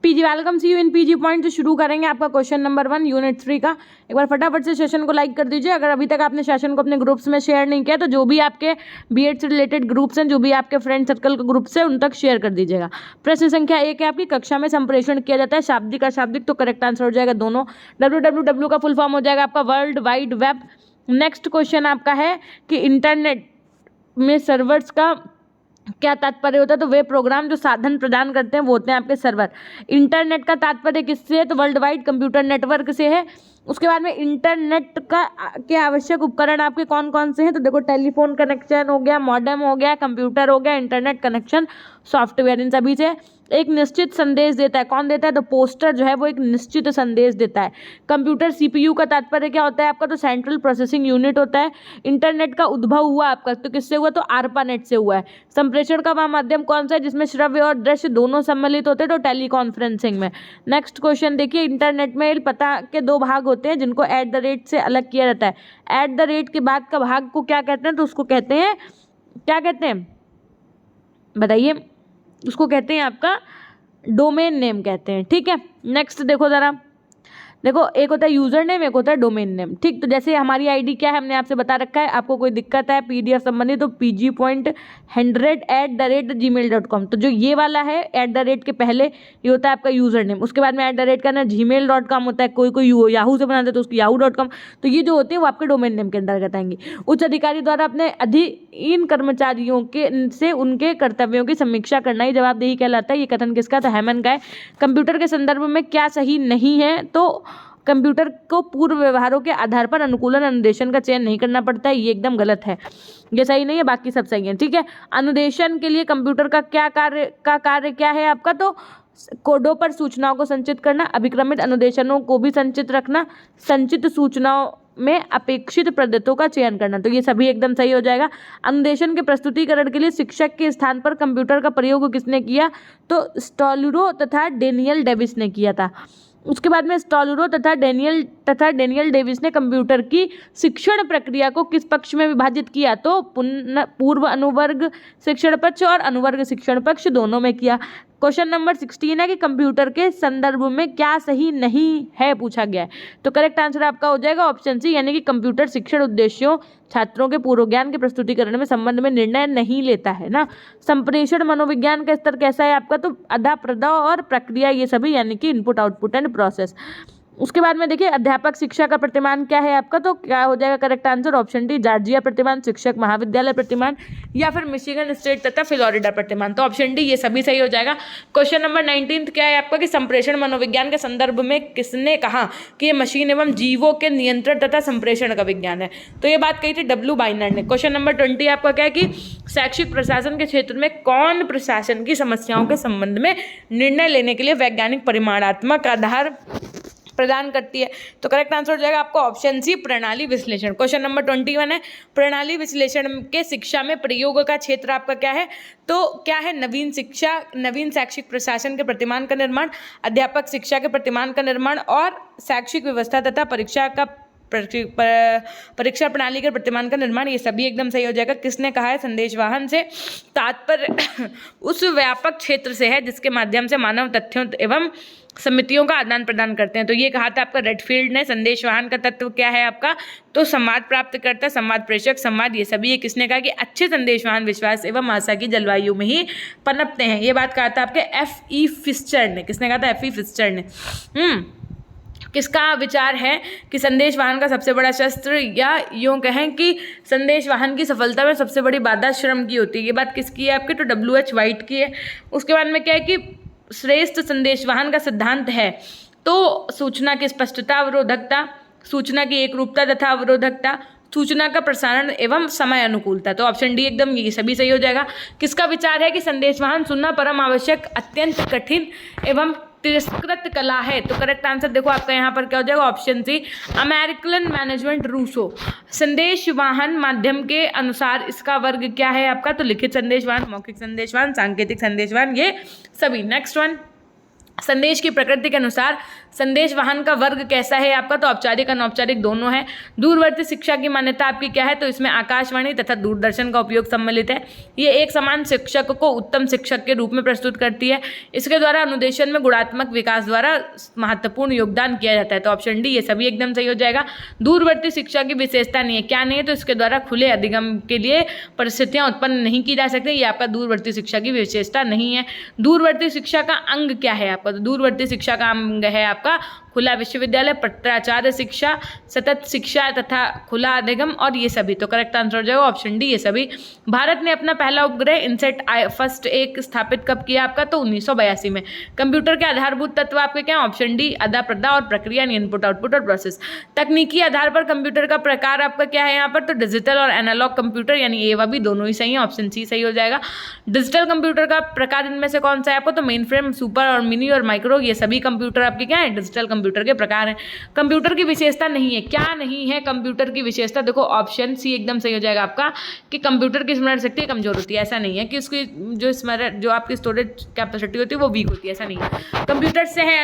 PG welcome see you in PG point. तो शुरू करेंगे आपका क्वेश्चन नंबर 1 यूनिट 3 का। एक बार फटाफट से सेशन को लाइक कर दीजिए। अगर अभी तक आपने सेशन को अपने ग्रुप्स में शेयर नहीं किया तो जो भी आपके बीएड से रिलेटेड ग्रुप्स हैं, जो भी आपके फ्रेंड सर्कल के ग्रुप्स हैं, उन तक शेयर कर दीजिएगा। प्रश्न संख्या 1 है आपकी, कक्षा में संप्रेषण किया जाता है शाब्दिक अशाब्दिक, तो करेक्ट आंसर हो जाएगा दोनों। www का फुल फॉर्म हो जाएगा आपका world wide web. Next question आपका है कि इंटरनेट में सर्वर्स का क्या तात्पर्य होता है, तो वे प्रोग्राम जो साधन प्रदान करते हैं वो होते हैं आपके सर्वर। इंटरनेट का तात्पर्य किससे है, तो वर्ल्ड वाइड कंप्यूटर नेटवर्क से है। उसके बाद में इंटरनेट का के आवश्यक उपकरण आपके कौन कौन से हैं, तो देखो टेलीफोन कनेक्शन हो गया, मॉडेम हो गया, कंप्यूटर हो गया, इंटरनेट कनेक्शन, सॉफ्टवेयर, इन सभी से एक निश्चित संदेश देता है। कौन देता है, तो पोस्टर जो है वो एक निश्चित संदेश देता है। कंप्यूटर सीपीयू का तात्पर्य क्या होता है आपका, तो सेंट्रल प्रोसेसिंग यूनिट होता है। इंटरनेट का उद्भव हुआ आपका तो किससे हुआ, तो आरपानेट से हुआ है। संप्रेषण का वह माध्यम कौन सा है जिसमें श्रव्य और दृश्य दोनों सम्मिलित होते हैं, तो टेलीकॉन्फ्रेंसिंग में। नेक्स्ट क्वेश्चन देखिए, इंटरनेट में पता के दो भाग होते हैं जिनको @ से अलग किया जाता है। @ के बाद का भाग को क्या कहते हैं, तो उसको कहते हैं, क्या कहते हैं बताइए, उसको कहते हैं आपका डोमेन नेम कहते हैं। ठीक है, नेक्स्ट देखो जरा, देखो एक होता है यूजर नेम, एक होता है डोमेन नेम। ठीक, तो जैसे हमारी आईडी क्या है हमने आपसे बता रखा है। आपको कोई दिक्कत है पीडीएफ संबंधी तो pg.100@gmail.com, तो जो ये वाला है @ के पहले ये होता है आपका यूजर नेम। उसके बाद में @ का ना gmail.com होता है, कोई कोई याहू से बनाते तो उसकी yahoo.com, तो ये जो होते हैं वो आपके डोमेन नेम के अंतर्गत आएंगे। उच्च अधिकारी द्वारा अपने अधीन कर्मचारियों के से उनके कर्तव्यों की समीक्षा करना ही जवाबदेही कहलाता है। ये कथन किसका, तो हेमन का है। कंप्यूटर के संदर्भ में क्या सही नहीं है, तो कंप्यूटर को पूर्व व्यवहारों के आधार पर अनुकूलन अनुदेशन का चयन नहीं करना पड़ता है, ये एकदम गलत है, ये सही नहीं है, बाकी सब सही है। ठीक है, अनुदेशन के लिए कंप्यूटर का कार्य क्या है आपका, तो कोडों पर सूचनाओं को संचित करना, अभिक्रमित अनुदेशनों को भी संचित रखना, संचित सूचनाओं में अपेक्षित पद्धतों का चयन करना, तो ये सभी एकदम सही हो जाएगा। अनुदेशन के प्रस्तुतिकरण के लिए शिक्षक के स्थान पर कंप्यूटर का प्रयोग किसने किया, तो स्टॉलरो तथा डेनियल डेविस ने किया था। उसके बाद में स्टॉलरो तथा डेनियल डेविस ने कंप्यूटर की शिक्षण प्रक्रिया को किस पक्ष में विभाजित किया, तो पूर्व अनुवर्ग शिक्षण पक्ष और अनुवर्ग शिक्षण पक्ष दोनों में किया। क्वेश्चन नंबर 16 है कि कंप्यूटर के संदर्भ में क्या सही नहीं है पूछा गया है, तो करेक्ट आंसर आपका हो जाएगा ऑप्शन सी, यानी कि कंप्यूटर शिक्षण उद्देश्यों छात्रों के पूर्व ज्ञान के प्रस्तुतिकरण में संबंध में निर्णय नहीं लेता है ना। संप्रेषण मनोविज्ञान का स्तर कैसा है आपका, तो अदा प्रदा और प्रक्रिया, ये सभी यानी कि इनपुट आउटपुट एंड प्रोसेस। उसके बाद में देखिए अध्यापक शिक्षा का प्रतिमान क्या है आपका, तो क्या हो जाएगा correct answer option D, Georgia प्रतिमान, शिक्षक महाविद्यालय प्रतिमान, या फिर मिशिगन स्टेट तथा फ्लोरिडा प्रतिमान, तो ऑप्शन डी ये सभी सही हो जाएगा। क्वेश्चन नंबर 19 क्या है आपका, कि संप्रेषण मनोविज्ञान के संदर्भ में किसने कहा कि ये मशीन एवं जीवों के नियंत्रण तथा संप्रेषण का विज्ञान है, तो ये बात कही थी डब्ल्यू बाइनर ने। क्वेश्चन नंबर 20 आपका क्या है कि शैक्षिक प्रशासन के क्षेत्र में कौन प्रशासन की समस्याओं के संबंध में निर्णय लेने के लिए वैज्ञानिक परिमाणात्मक आधार प्रदान करती है, तो करेक्ट आंसर हो जाएगा आपको ऑप्शन सी, प्रणाली विश्लेषण। क्वेश्चन नंबर 21 है, प्रणाली विश्लेषण के शिक्षा में प्रयोग का क्षेत्र आपका क्या है, तो क्या है नवीन शिक्षा, नवीन शैक्षिक प्रशासन के प्रतिमान का निर्माण, अध्यापक शिक्षा के प्रतिमान का निर्माण और शैक्षिक व्यवस्था तथा परीक्षा प्रणाली के प्रतिमान का निर्माण, ये सभी एकदम सही हो जाएगा। किसने कहा है, संदेशवाहन से तात्पर्य उस व्यापक क्षेत्र से है जिसके माध्यम से मानव तथ्यों एवं समितियों का आदान प्रदान करते हैं, तो ये कहा था आपका रेडफील्ड ने। संदेशवाहन का तत्व क्या है आपका, तो संवाद प्राप्त करता, संवाद प्रेषक, संवाद, ये सभी ये किसने कहा कि अच्छे संदेशवाहन विश्वास एवं आशा की जलवायु में ही पनपते हैं, ये बात कहा था आपके F.E. फिस्चर ने। किसने कहा था, F.E. फिस्चर ने। किसका विचार है कि संदेशवाहन का सबसे बड़ा शस्त्र, या यूँ कहें कि संदेशवाहन की सफलता में सबसे बड़ी बाधा श्रम की होती है, ये बात किसकी है आपकी, तो W.H. वाइट की है। उसके बाद में क्या है कि श्रेष्ठ संदेशवाहन का सिद्धांत है, तो सूचना की स्पष्टता, अवरोधकता, सूचना की एकरूपता तथा अवरोधकता, सूचना का प्रसारण एवं समय अनुकूलता, तो ऑप्शन डी एकदम ये सभी सही हो जाएगा। किसका विचार है कि संदेशवाहन सुनना परम आवश्यक, अत्यंत कठिन एवं तिरस्कृत कला है, तो करेक्ट आंसर देखो आपका यहाँ पर क्या हो जाएगा ऑप्शन सी, अमेरिकन मैनेजमेंट रूसो। संदेशवाहन माध्यम के अनुसार इसका वर्ग क्या है आपका, तो लिखित संदेशवाहन, मौखिक संदेशवाहन, सांकेतिक संदेशवाहन, ये सभी। नेक्स्ट वन, संदेश की प्रकृति के अनुसार संदेश वाहन का वर्ग कैसा है आपका, तो औपचारिक अनौपचारिक दोनों है। दूरवर्ती शिक्षा की मान्यता आपकी क्या है, तो इसमें आकाशवाणी तथा दूरदर्शन का उपयोग सम्मिलित है। ये एक समान शिक्षक को उत्तम शिक्षक के रूप में प्रस्तुत करती है। इसके द्वारा अनुदेशन में गुणात्मक विकास द्वारा महत्वपूर्ण योगदान किया जाता है। तो ऑप्शन डी ये सभी एकदम सही हो जाएगा। दूरवर्ती शिक्षा की विशेषता नहीं है, क्या नहीं है, तो इसके द्वारा खुले अधिगम के लिए परिस्थितियां उत्पन्न नहीं की जा सकती। ये आपका दूरवर्ती शिक्षा की विशेषता नहीं है। दूरवर्ती शिक्षा का अंग क्या है आपका, तो दूरवर्ती शिक्षा का अंग है आपका खुला विश्वविद्यालय, पत्राचार्य शिक्षा, सतत शिक्षा तथा खुला अधिगम और ये सभी। तो करेक्ट आंसर हो जाएगा ऑप्शन डी ये सभी। भारत ने अपना पहला उपग्रह इनसेट फर्स्ट एक स्थापित कब किया आपका, तो 1982 में। कंप्यूटर के आधारभूत तत्व आपके क्या, ऑप्शन डी अदा प्रदा और प्रक्रिया, इनपुट आउटपुट और प्रोसेस। तकनीकी आधार पर कंप्यूटर का प्रकार आपका क्या है यहाँ पर, तो डिजिटल और एनालॉग कंप्यूटर, यानी ए व बी दोनों ही सही है, ऑप्शन सी सही हो जाएगा। डिजिटल कंप्यूटर का प्रकार इनमें से कौन सा है आपको, तो मेन फ्रेम, सुपर और मिनी और माइक्रो, ये सभी कंप्यूटर आपके क्या है, डिजिटल कंप्यूटर के प्रकार हैं। कंप्यूटर की विशेषता नहीं है, क्या नहीं है कंप्यूटर की विशेषता, देखो ऑप्शन सी एकदम सही हो जाएगा आपका कि कंप्यूटर की स्मरण शक्ति कमजोर होती है। ऐसा नहीं है कि उसकी जो आपकी स्टोरेज कैपेसिटी होती है वो वीक होती है, ऐसा नहीं है। कंप्यूटर से है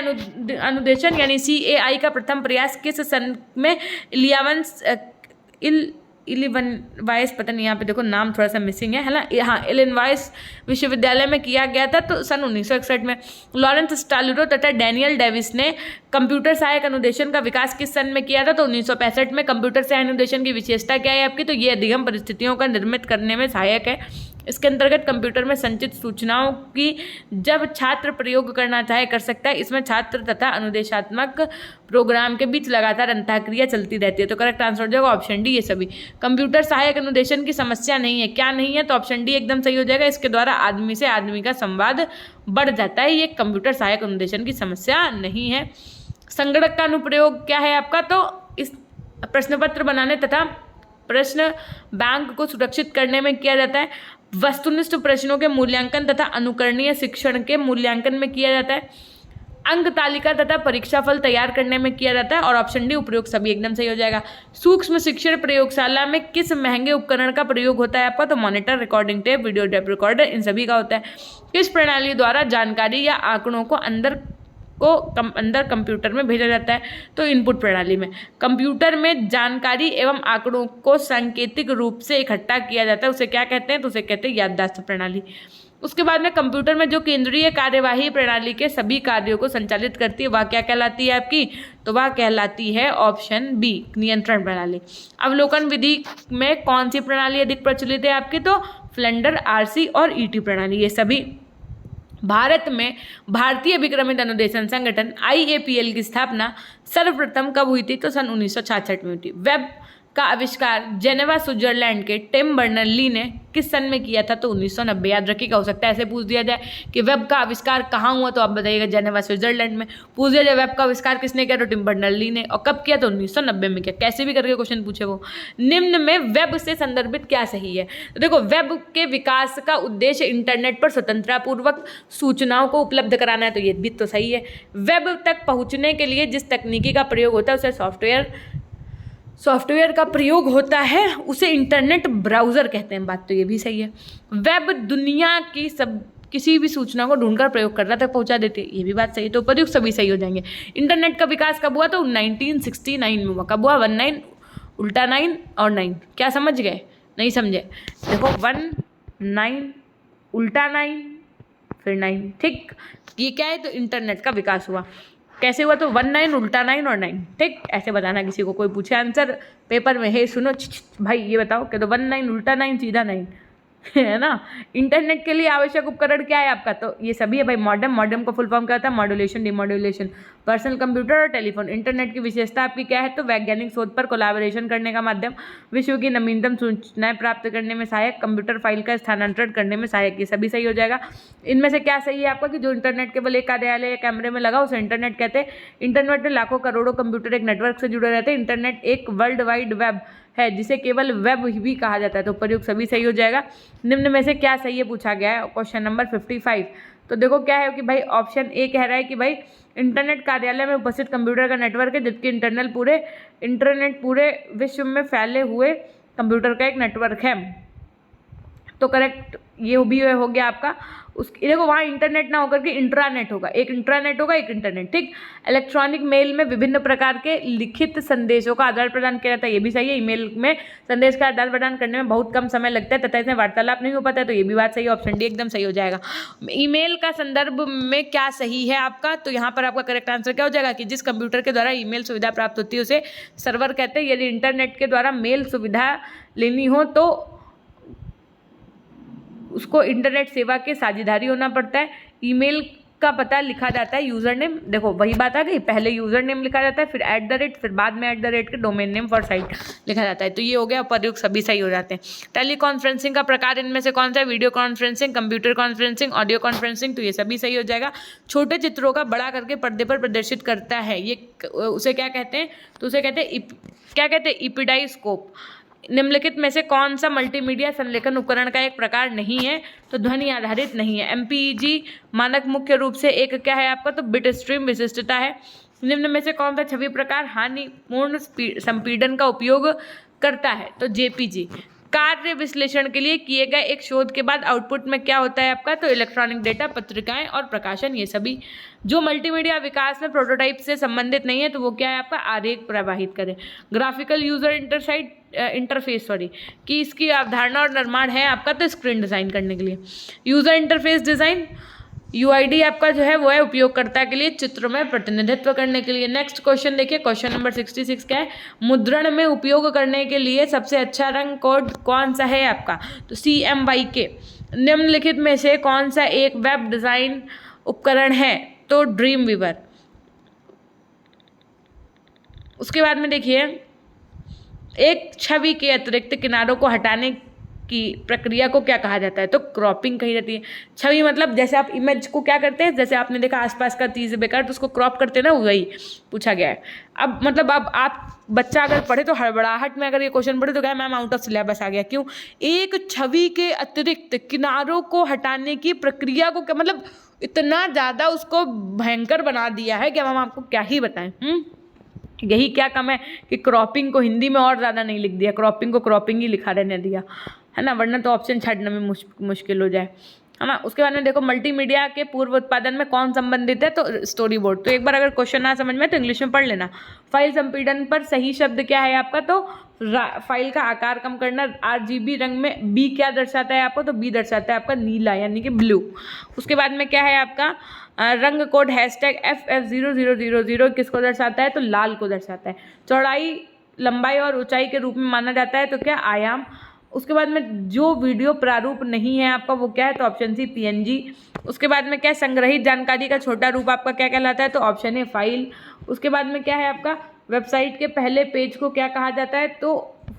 अनुदेशन यानी CAI का प्रथम प्रयास किस सन में, इलिनॉइस पता नहीं, यहाँ पे देखो नाम थोड़ा सा मिसिंग है ना, हाँ इलिनॉइस विश्वविद्यालय में किया गया था, तो सन 1961 में। लॉरेंस स्टालुरो तथा डैनियल डेविस ने कंप्यूटर सहायक अनुदेशन का विकास किस सन में किया था, तो 1965 में। कंप्यूटर सहायक अनुदेशन की विशेषता क्या है आपकी, तो ये अधिगम परिस्थितियों का निर्मित करने में सहायक है। इसके अंतर्गत कंप्यूटर में संचित सूचनाओं की जब छात्र प्रयोग करना चाहे कर सकता है। इसमें छात्र तथा अनुदेशात्मक प्रोग्राम के बीच लगातार अंतःक्रिया चलती रहती है। तो करेक्ट आंसर हो जाएगा ऑप्शन डी ये सभी। कंप्यूटर सहायक अनुदेशन की समस्या नहीं है, क्या नहीं है, तो ऑप्शन डी एकदम सही हो जाएगा। इसके द्वारा आदमी से आदमी का संवाद बढ़ जाता है, ये कंप्यूटर सहायक अनुदेशन की समस्या नहीं है। संगणक का अनुप्रयोग क्या है आपका, तो इस प्रश्नपत्र बनाने तथा प्रश्न बैंक को सुरक्षित करने में किया जाता है। वस्तुनिष्ठ प्रश्नों के मूल्यांकन तथा अनुकरणीय शिक्षण के मूल्यांकन में किया जाता है। अंक तालिका तथा परीक्षा फल तैयार करने में किया जाता है। और ऑप्शन डी उपयोग सभी एकदम सही हो जाएगा। सूक्ष्म शिक्षण प्रयोगशाला में किस महंगे उपकरण का प्रयोग होता है आपका, तो monitor, recording tape, video tape recorder, इन सभी का होता है। किस प्रणाली द्वारा जानकारी या आंकड़ों को अंदर कंप्यूटर में भेजा जाता है, तो इनपुट प्रणाली में। कंप्यूटर में जानकारी एवं आंकड़ों को सांकेतिक रूप से इकट्ठा किया जाता है, उसे क्या कहते हैं, तो उसे कहते हैं याददाश्त प्रणाली। उसके बाद में कंप्यूटर में जो केंद्रीय कार्यवाही प्रणाली के सभी कार्यों को संचालित करती है वह क्या कहलाती है आपकी, तो वह कहलाती है ऑप्शन बी नियंत्रण प्रणाली। अवलोकन विधि में कौन सी प्रणाली अधिक प्रचलित है आपकी, तो फ्लेंडर, RC और ET प्रणाली, ये सभी। भारत में भारतीय विक्रमित अनुदेशन संगठन IAPL की स्थापना सर्वप्रथम कब हुई थी, तो सन 1966 में हुई थी। वेब का आविष्कार जेनेवा स्विट्जरलैंड के टिम बर्नर ली ने किस सन में किया था, तो 1990। याद रखिएगा, हो सकता है ऐसे पूछ दिया जाए कि वेब का आविष्कार कहाँ हुआ, तो आप बताइएगा जेनेवा स्विट्जरलैंड में। पूछ दिया जाए वेब का आविष्कार किसने किया, तो टिम बर्नर ली ने। और कब किया, तो 1990 में किया। कैसे भी करके क्वेश्चन पूछे वो। निम्न में वेब से संदर्भित क्या सही है, तो देखो वेब के विकास का उद्देश्य इंटरनेट पर स्वतंत्रतापूर्वक सूचनाओं को उपलब्ध कराना है, तो ये भी तो सही है। वेब तक पहुँचने के लिए जिस तकनीकी का प्रयोग होता है उसे सॉफ्टवेयर का प्रयोग होता है, उसे इंटरनेट ब्राउज़र कहते हैं, बात तो ये भी सही है। वेब दुनिया की किसी भी सूचना को ढूंढकर प्रयोगकर्ता तक पहुंचा देती है, ये भी बात सही है। तो उपयुक्त सभी सही हो जाएंगे। इंटरनेट का विकास कब हुआ, तो 1969 में हुआ। कब हुआ, 19 उल्टा 9 और 9, क्या समझ गए, नहीं समझे, देखो 19 उल्टा 9 फिर 9, ठीक, ये क्या है, तो इंटरनेट का विकास हुआ। कैसे हुआ, तो 19 उल्टा 9 और 9, ठीक, ऐसे बताना किसी को कोई पूछे आंसर पेपर में, हे सुनो भाई ये बताओ कि तो 19 उल्टा 9 सीधा 9 है ना। इंटरनेट के लिए आवश्यक उपकरण क्या है आपका, तो ये सभी है भाई। मॉडेम का फुल फॉर्म क्या होता है, मॉड्यूलेशन, डिमॉड्यूलेशन, पर्सनल कंप्यूटर और टेलीफोन। इंटरनेट की विशेषता आपकी क्या है, तो वैज्ञानिक शोध पर कोलैबोरेशन करने का माध्यम, विश्व की नवीनतम सूचनाएं प्राप्त करने में सहायक, कंप्यूटर फाइल का स्थानांतरण करने में सहायक, ये सभी सही हो जाएगा। इनमें से क्या सही है आपका, कि जो इंटरनेट केवल एक कार्यालय या कैमरे में लगा उसे इंटरनेट कहते हैं। इंटरनेट में लाखों करोड़ों कंप्यूटर एक नेटवर्क से जुड़े रहते हैं। इंटरनेट एक वर्ल्ड वाइड वेब है जिसे केवल वेब भी कहा जाता है, तो प्रयोग सभी सही हो जाएगा। निम्न में से क्या सही है पूछा गया है, क्वेश्चन नंबर 55। तो देखो क्या है कि भाई ऑप्शन ए कह रहा है कि भाई इंटरनेट कार्यालय में उपस्थित कंप्यूटर का नेटवर्क है, जबकि इंटरनेट पूरे विश्व में फैले हुए कंप्यूटर का एक नेटवर्क है। तो करेक्ट ये भी हो गया आपका। देखो वहाँ इंटरनेट ना होकर के इंट्रानेट होगा, एक इंट्रानेट होगा, एक इंटरनेट, ठीक। इलेक्ट्रॉनिक मेल में विभिन्न प्रकार के लिखित संदेशों का आदान प्रदान किया जाता है, ये भी सही है। ईमेल में संदेश का आदान प्रदान करने में बहुत कम समय लगता है तथा इसमें वार्तालाप नहीं हो पाता है, तो ये भी बात सही है, ऑप्शन डी एकदम सही हो जाएगा। ईमेल का संदर्भ में क्या सही है आपका, तो यहाँ पर आपका करेक्ट आंसर क्या हो जाएगा कि जिस कंप्यूटर के द्वारा ईमेल सुविधा प्राप्त होती है उसे सर्वर कहते हैं। यदि इंटरनेट के द्वारा मेल सुविधा लेनी हो तो उसको इंटरनेट सेवा के साझेदारी होना पड़ता है। ईमेल का पता लिखा जाता है यूज़र नेम, देखो वही बात आ गई, पहले यूज़र नेम लिखा जाता है, फिर @ फिर बाद में @ के डोमेन नेम फॉर साइट लिखा जाता है। तो ये हो गया, प्रयुक्त सभी सही हो जाते हैं। टेली कॉन्फ्रेंसिंग का प्रकार इनमें से कौन सा है, video conferencing, computer conferencing, audio conferencing, तो ये सभी सही हो जाएगा। छोटे चित्रों का बड़ा करके पर्दे पर प्रदर्शित करता है, ये उसे क्या कहते हैं, तो उसे कहते हैं क्या कहते हैं, इपिडाइस्कोप। निम्नलिखित में से कौन सा मल्टीमीडिया संलेखन उपकरण का एक प्रकार नहीं है, तो ध्वनि आधारित नहीं है। MPEG मानक मुख्य रूप से एक क्या है आपका, तो बिट स्ट्रीम विशिष्टता है। निम्न में से कौन सा छवि प्रकार हानिपूर्ण संपीड़न का उपयोग करता है, तो JPG। कार्य विश्लेषण के लिए किए गए एक शोध के बाद आउटपुट में क्या होता है आपका, तो इलेक्ट्रॉनिक डेटा, पत्रिकाएं और प्रकाशन, ये सभी। जो मल्टीमीडिया विकास में प्रोटोटाइप से संबंधित नहीं है तो वो क्या है आपका, आरेख प्रवाहित करें। ग्राफिकल यूजर इंटरफेस कि इसकी अवधारणा और निर्माण है आपका, तो स्क्रीन डिज़ाइन करने के लिए। यूजर इंटरफेस डिज़ाइन UID आपका जो है वो है उपयोगकर्ता के लिए चित्र में प्रतिनिधित्व करने के लिए। नेक्स्ट क्वेश्चन देखिए, क्वेश्चन नंबर 66 क्या है, मुद्रण में उपयोग करने के लिए सबसे अच्छा रंग कोड कौन सा है आपका, तो CMYK। निम्नलिखित में से कौन सा एक वेब डिज़ाइन उपकरण है, तो ड्रीम वीवर। उसके बाद में देखिए, एक छवि के अतिरिक्त किनारों को हटाने की प्रक्रिया को क्या कहा जाता है, तो क्रॉपिंग कही जाती है। छवि मतलब जैसे आप इमेज को क्या करते हैं, जैसे आपने देखा आसपास का चीज़ बेकार तो उसको क्रॉप करते हैं ना, वही पूछा गया है। अब मतलब अब आप बच्चा अगर पढ़े तो हड़बड़ाहट में अगर ये क्वेश्चन पढ़े तो क्या मैम आउट ऑफ सिलेबस आ गया, क्यों, एक छवि के अतिरिक्त किनारों को हटाने की प्रक्रिया को क्या मतलब इतना ज़्यादा उसको भयंकर बना दिया है कि मैम आपको क्या ही बताएं। यही क्या कम है कि क्रॉपिंग को हिंदी में और ज़्यादा नहीं लिख दिया, क्रॉपिंग को क्रॉपिंग ही लिखा रहने दिया, है ना, वरना तो ऑप्शन छाड़ने में मुश्किल हो जाए, है ना। उसके बाद में देखो, मल्टीमीडिया के पूर्व उत्पादन में कौन संबंधित है, तो स्टोरी बोर्ड। तो एक बार अगर क्वेश्चन ना समझ में तो इंग्लिश में पढ़ लेना। फाइल संपीड़न पर सही शब्द क्या है आपका, तो फाइल का आकार कम करना। RGB रंग में B क्या दर्शाता है आपको, तो B दर्शाता है आपका नीला यानी कि ब्लू। उसके बाद में क्या है आपका रंग कोड #FF0000 किसको दर्शाता है, तो लाल को दर्शाता है। चौड़ाई, लंबाई और ऊंचाई के रूप में माना जाता है, तो क्या आयाम। उसके बाद में जो वीडियो प्रारूप नहीं है आपका वो क्या है, तो ऑप्शन C PNG। उसके बाद में क्या, संग्रहित जानकारी का छोटा रूप आपका क्या कहलाता है, तो ऑप्शन A फाइल। उसके बाद में क्या है आपका, वेबसाइट के पहले पेज को क्या कहा जाता है, तो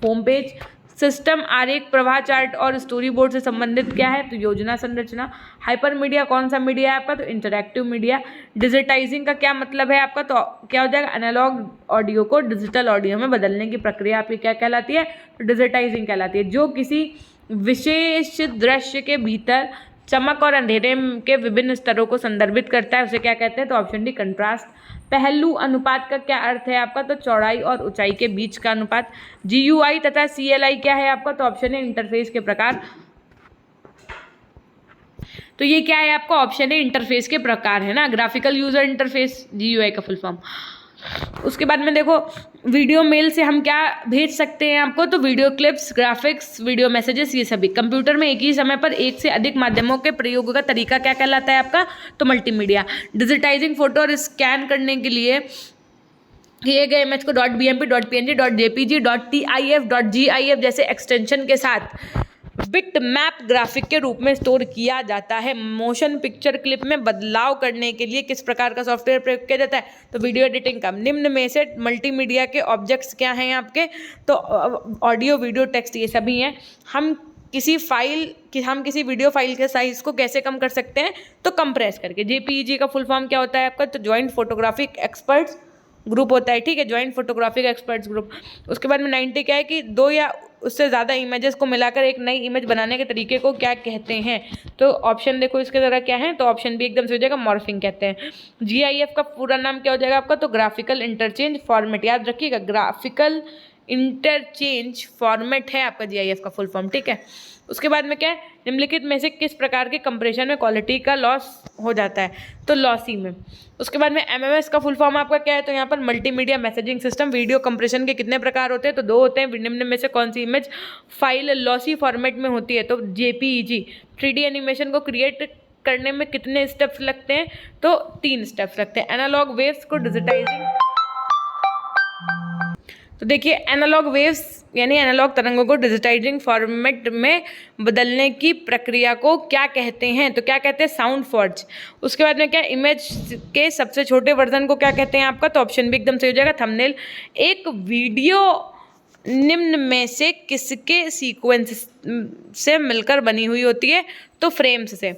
होम पेज। सिस्टम, आरेख, प्रवाह चार्ट और स्टोरी बोर्ड से संबंधित क्या है, तो योजना संरचना। हाइपर मीडिया कौन सा मीडिया है आपका, तो इंटरैक्टिव मीडिया। डिजिटाइजिंग का क्या मतलब है आपका, तो क्या हो जाएगा, एनालॉग ऑडियो को डिजिटल ऑडियो में बदलने की प्रक्रिया आपकी क्या कहलाती है, तो डिजिटाइजिंग कहलाती है। जो किसी विशेष दृश्य के भीतर चमक और अंधेरे के विभिन्न स्तरों को संदर्भित करता है उसे क्या कहते हैं, तो ऑप्शन डी कंट्रास्ट। पहलू अनुपात का क्या अर्थ है आपका, तो चौड़ाई और ऊंचाई के बीच का अनुपात। GUI तथा CLI क्या है आपका, तो ऑप्शन है इंटरफेस के प्रकार। तो ये क्या है आपका, ऑप्शन है इंटरफेस के प्रकार, है ना, ग्राफिकल यूजर इंटरफेस, GUI का फुल फॉर्म। उसके बाद में देखो, वीडियो मेल से हम क्या भेज सकते हैं आपको, तो video clips, graphics, video messages, ये सभी। कंप्यूटर में एक ही समय पर एक से अधिक माध्यमों के प्रयोग का तरीका क्या कहलाता है आपका, तो मल्टीमीडिया। डिजिटाइजिंग फोटो और स्कैन करने के लिए किए गए इमेज को .bmp, .png, .jpg, .tif, .gif जैसे एक्सटेंशन के साथ बिट मैप ग्राफिक के रूप में स्टोर किया जाता है। मोशन पिक्चर क्लिप में बदलाव करने के लिए किस प्रकार का सॉफ्टवेयर प्रयोग किया जाता है, तो वीडियो एडिटिंग का। निम्न में से मल्टीमीडिया के ऑब्जेक्ट्स क्या हैं आपके, तो ऑडियो, वीडियो, टेक्स्ट, ये सभी हैं। हम किसी वीडियो फाइल के साइज को कैसे कम कर सकते हैं, तो कंप्रेस करके। JPEG का फुल फॉर्म क्या होता है आपका, तो जॉइंट फोटोग्राफिक एक्सपर्ट्स ग्रुप होता है, ठीक है, जॉइंट फोटोग्राफिक एक्सपर्ट्स ग्रुप। उसके बाद में 90 क्या है कि 2 या उससे ज़्यादा इमेजेस को मिलाकर एक नई इमेज बनाने के तरीके को क्या कहते हैं, तो ऑप्शन देखो इसके ज़रा क्या है, तो ऑप्शन भी एकदम से हो जाएगा, मॉर्फिंग कहते हैं। GIF का पूरा नाम क्या हो जाएगा आपका, तो ग्राफिकल इंटरचेंज फॉर्मेट, याद रखिएगा, ग्राफिकल इंटरचेंज फॉर्मेट है आपका GIF का फुल फॉर्म, ठीक है। उसके बाद में क्या है, निम्नलिखित में से किस प्रकार के कंप्रेशन में क्वालिटी का लॉस हो जाता है, तो लॉसी में। उसके बाद में MMS का फुल फॉर्म आपका क्या है, तो यहाँ पर multimedia messaging system. Video compression के कितने प्रकार होते हैं, तो 2 होते हैं। निम्न में से कौन सी इमेज फाइल लॉसी फॉर्मेट में होती है, तो JPEG। 3D एनिमेशन को क्रिएट करने में कितने स्टेप्स लगते हैं, तो 3 स्टेप्स लगते हैं। एनालॉग वेव्स को डिजिटाइजिंग, तो देखिए एनालॉग वेव्स यानी एनालॉग तरंगों को डिजिटाइजिंग फॉर्मेट में बदलने की प्रक्रिया को क्या कहते हैं, तो क्या कहते हैं, साउंड फॉर्ज। उसके बाद में क्या, इमेज के सबसे छोटे वर्जन को क्या कहते हैं आपका, तो ऑप्शन भी एकदम सही हो जाएगा, थंबनेल। एक वीडियो निम्न में से किसके सीक्वेंस से मिलकर बनी हुई होती है, तो फ्रेम्स से।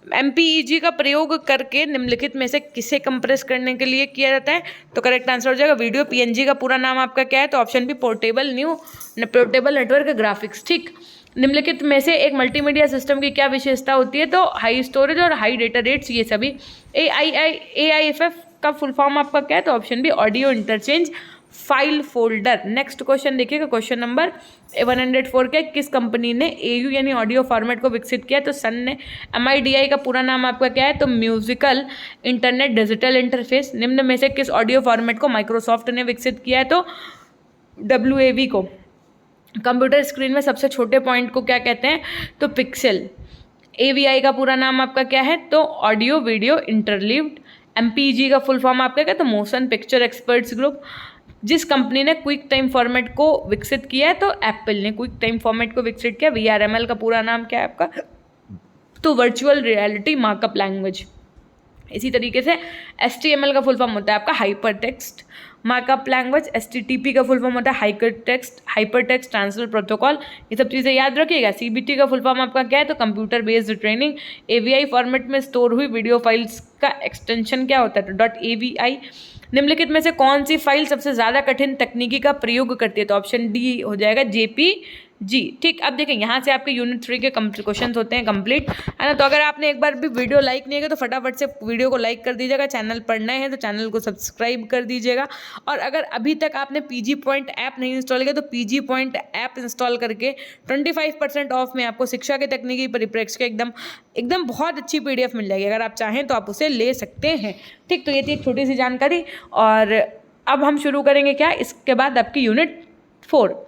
MPEG का प्रयोग करके निम्नलिखित में से किसे कंप्रेस करने के लिए किया जाता है, तो करेक्ट आंसर हो जाएगा वीडियो। PNG का पूरा नाम आपका क्या है, तो ऑप्शन भी पोर्टेबल नेटवर्क ग्राफिक्स। ठीक, निम्नलिखित में से एक मल्टीमीडिया सिस्टम की क्या विशेषता होती है, तो हाई स्टोरेज और हाई डेटा रेट्स, ये सभी। AIFF का फुल फॉर्म आपका क्या है, तो ऑप्शन भी audio interchange file folder. Next question देखिएगा, क्वेश्चन नंबर 104 के, किस कंपनी ने AU यानी ऑडियो फॉर्मेट को विकसित किया, तो सन ने। MIDI का पूरा नाम आपका क्या है, तो म्यूजिकल इंटरनेट डिजिटल इंटरफेस। निम्न में से किस ऑडियो फॉर्मेट को माइक्रोसॉफ्ट ने विकसित किया है, तो WAV को। कंप्यूटर स्क्रीन में सबसे छोटे पॉइंट को क्या कहते हैं, तो पिक्सल। AVI का पूरा नाम आपका क्या है, तो ऑडियो वीडियो इंटरलीव्ड। MPEG का फुल फॉर्म आपका क्या है, तो मोशन पिक्चर एक्सपर्ट्स ग्रुप। जिस कंपनी ने क्विक टाइम फॉर्मेट को विकसित किया है, तो एप्पल ने क्विक टाइम फॉर्मेट को विकसित किया। VRML का पूरा नाम क्या है आपका, तो वर्चुअल रियलिटी मार्कअप लैंग्वेज। इसी तरीके से HTML का फुल फॉर्म होता है आपका hyper text markup language. HTTP का फुल फॉर्म होता है हाइपर टेक्स्ट ट्रांसफर प्रोटोकॉल। ये सब चीज़ें याद रखिएगा। CBT का फुल फॉर्म आपका क्या है, तो computer based training. AVI format में स्टोर हुई वीडियो फाइल्स का एक्सटेंशन क्या होता है, तो .AVI। निम्नलिखित में से कौन सी फाइल सबसे ज़्यादा कठिन तकनीकी का प्रयोग करती है, तो ऑप्शन डी हो जाएगा JPG। ठीक, अब देखें यहाँ से आपके यूनिट 3 के क्वेश्चन होते हैं कंप्लीट, है ना। तो अगर आपने एक बार भी वीडियो लाइक नहीं किया तो फटाफट से वीडियो को लाइक कर दीजिएगा। चैनल पर नए हैं तो चैनल को सब्सक्राइब कर दीजिएगा। और अगर अभी तक आपने PG पॉइंट ऐप नहीं इंस्टॉल किया तो PG पॉइंट ऐप इंस्टॉल करके 25% ऑफ में आपको शिक्षा के तकनीकी परिप्रेक्ष्य के एकदम बहुत अच्छी PDF मिल जाएगी। अगर आप चाहें तो आप उसे ले सकते हैं। ठीक, तो ये थी एक छोटी सी जानकारी। और अब हम शुरू करेंगे क्या, इसके बाद आपकी यूनिट 4।